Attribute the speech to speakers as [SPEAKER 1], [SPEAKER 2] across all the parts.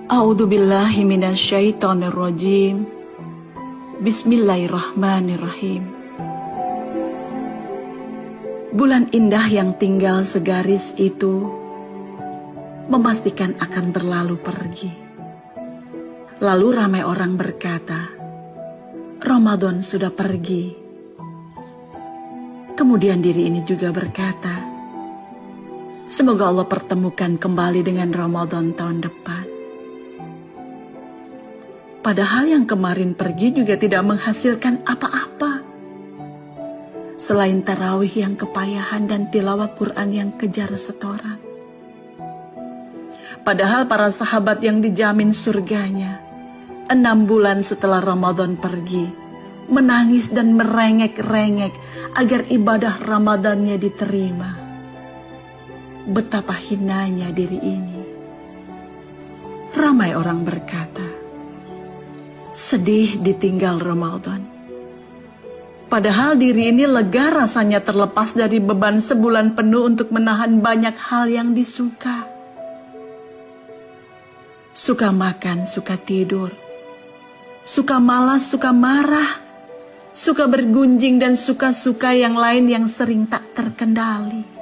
[SPEAKER 1] A'udzu billahi minasyaitonir rajim. Bismillahirrahmanirrahim. Bulan indah yang tinggal segaris itu memastikan akan berlalu pergi. Lalu ramai orang berkata, Ramadan sudah pergi. Kemudian diri ini juga berkata, semoga Allah pertemukan kembali dengan Ramadan tahun depan. Padahal yang kemarin pergi juga tidak menghasilkan apa-apa. Selain tarawih yang kepayahan dan tilawah Quran yang kejar setoran. Padahal para sahabat yang dijamin surganya, 6 bulan setelah Ramadan pergi, menangis dan merengek-rengek agar ibadah Ramadannya diterima. Betapa hinanya diri ini. Ramai orang berkata, sedih ditinggal Ramadan. Padahal diri ini lega rasanya terlepas dari beban sebulan penuh untuk menahan banyak hal yang disuka. Suka makan, suka tidur. Suka malas, suka marah. Suka bergunjing dan suka-suka yang lain yang sering tak terkendali.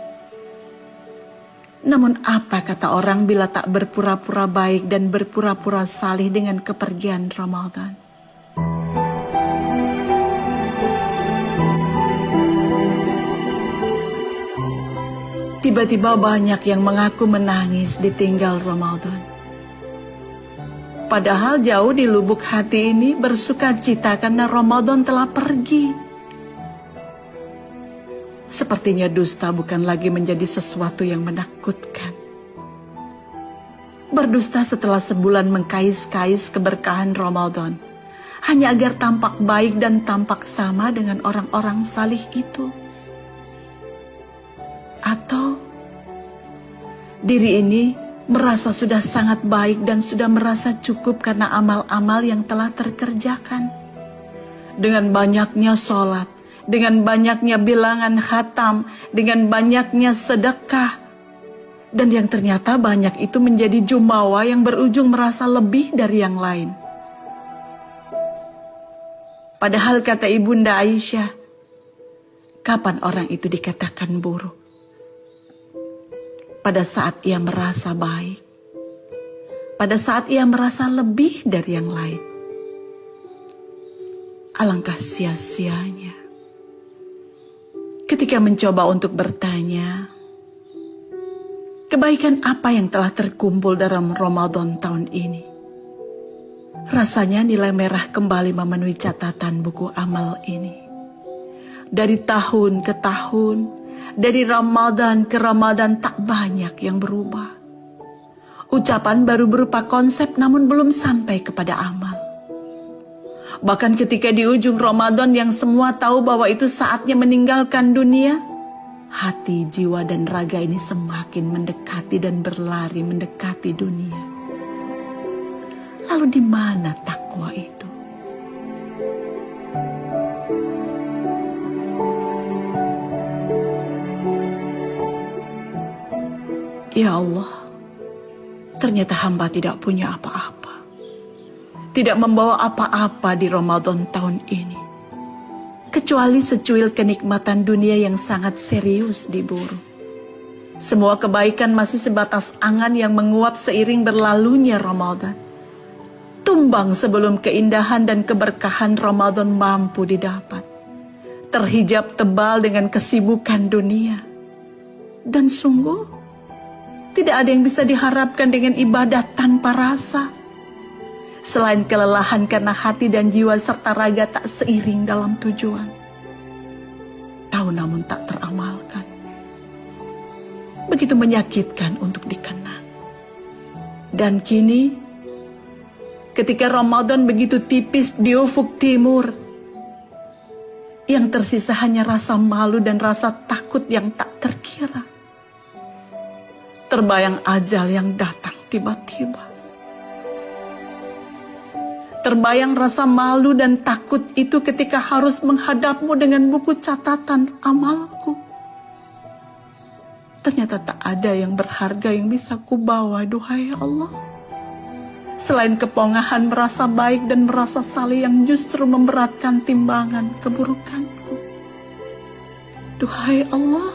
[SPEAKER 1] Namun apa kata orang bila tak berpura-pura baik dan berpura-pura salih dengan kepergian Ramadan? Tiba-tiba banyak yang mengaku menangis ditinggal Ramadan. Padahal jauh di lubuk hati ini bersuka cita karena Ramadan telah pergi. Sepertinya dusta bukan lagi menjadi sesuatu yang menakutkan. Berdusta setelah sebulan mengkais-kais keberkahan Ramadan, hanya agar tampak baik dan tampak sama dengan orang-orang salih itu. Atau diri ini merasa sudah sangat baik dan sudah merasa cukup karena amal-amal yang telah terkerjakan. Dengan banyaknya sholat, dengan banyaknya bilangan khatam, dengan banyaknya sedekah. Dan yang ternyata banyak itu menjadi jumawa yang berujung merasa lebih dari yang lain. Padahal kata Ibunda Aisyah, kapan orang itu dikatakan buruk? Pada saat ia merasa baik. Pada saat ia merasa lebih dari yang lain. Alangkah sia-sianya ketika mencoba untuk bertanya, kebaikan apa yang telah terkumpul dalam Ramadan tahun ini? Rasanya nilai merah kembali memenuhi catatan buku amal ini. Dari tahun ke tahun, dari Ramadan ke Ramadan tak banyak yang berubah. Ucapan baru berupa konsep namun belum sampai kepada amal. Bahkan ketika di ujung Ramadan yang semua tahu bahwa itu saatnya meninggalkan dunia, hati, jiwa, dan raga ini semakin mendekati dan berlari mendekati dunia. Lalu di mana takwa itu? Ya Allah, ternyata hamba tidak punya apa-apa. Tidak membawa apa-apa di Ramadan tahun ini. Kecuali secuil kenikmatan dunia yang sangat serius diburu. Semua kebaikan masih sebatas angan yang menguap seiring berlalunya Ramadan. Tumbang sebelum keindahan dan keberkahan Ramadan mampu didapat. Terhijab tebal dengan kesibukan dunia. Dan sungguh, tidak ada yang bisa diharapkan dengan ibadah tanpa rasa. Selain kelelahan karena hati dan jiwa serta raga tak seiring dalam tujuan. Tahu namun tak teramalkan. Begitu menyakitkan untuk dikenang. Dan kini, ketika Ramadan begitu tipis di ufuk timur, yang tersisa hanya rasa malu dan rasa takut yang tak terkira. Terbayang ajal yang datang tiba-tiba. Terbayang rasa malu dan takut itu ketika harus menghadapmu dengan buku catatan amalku. Ternyata tak ada yang berharga yang bisa kubawa, duhai Allah. Selain kepongahan merasa baik dan merasa saleh yang justru memberatkan timbangan keburukanku. Duhai Allah,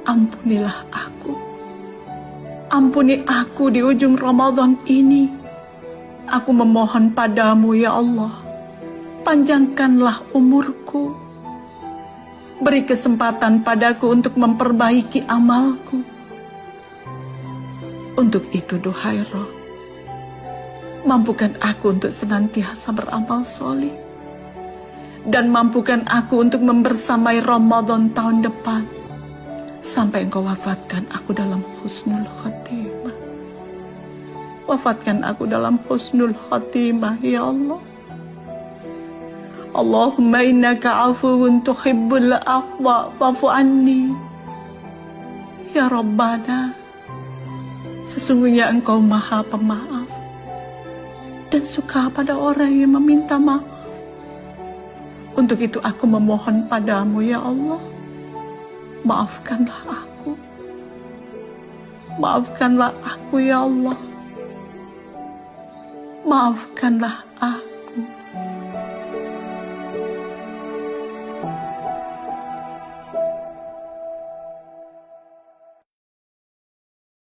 [SPEAKER 1] ampunilah aku. Ampuni aku di ujung Ramadan ini. Aku memohon padamu ya Allah, panjangkanlah umurku. Beri kesempatan padaku untuk memperbaiki amalku. Untuk itu duhai Roh, mampukan aku untuk senantiasa beramal soleh. Dan mampukan aku untuk membersamai Ramadan tahun depan. Sampai Engkau wafatkan aku dalam husnul khatimah. Wafatkan aku dalam husnul khatimah ya Allah. Allahumma innaka afuwun tuhibbul afwa fa'fu anni. Ya Rabbana, sesungguhnya Engkau Maha Pemaaf dan suka pada orang yang meminta maaf. Untuk itu aku memohon padamu ya Allah, maafkanlah aku. Maafkanlah aku ya Allah. Maafkanlah aku.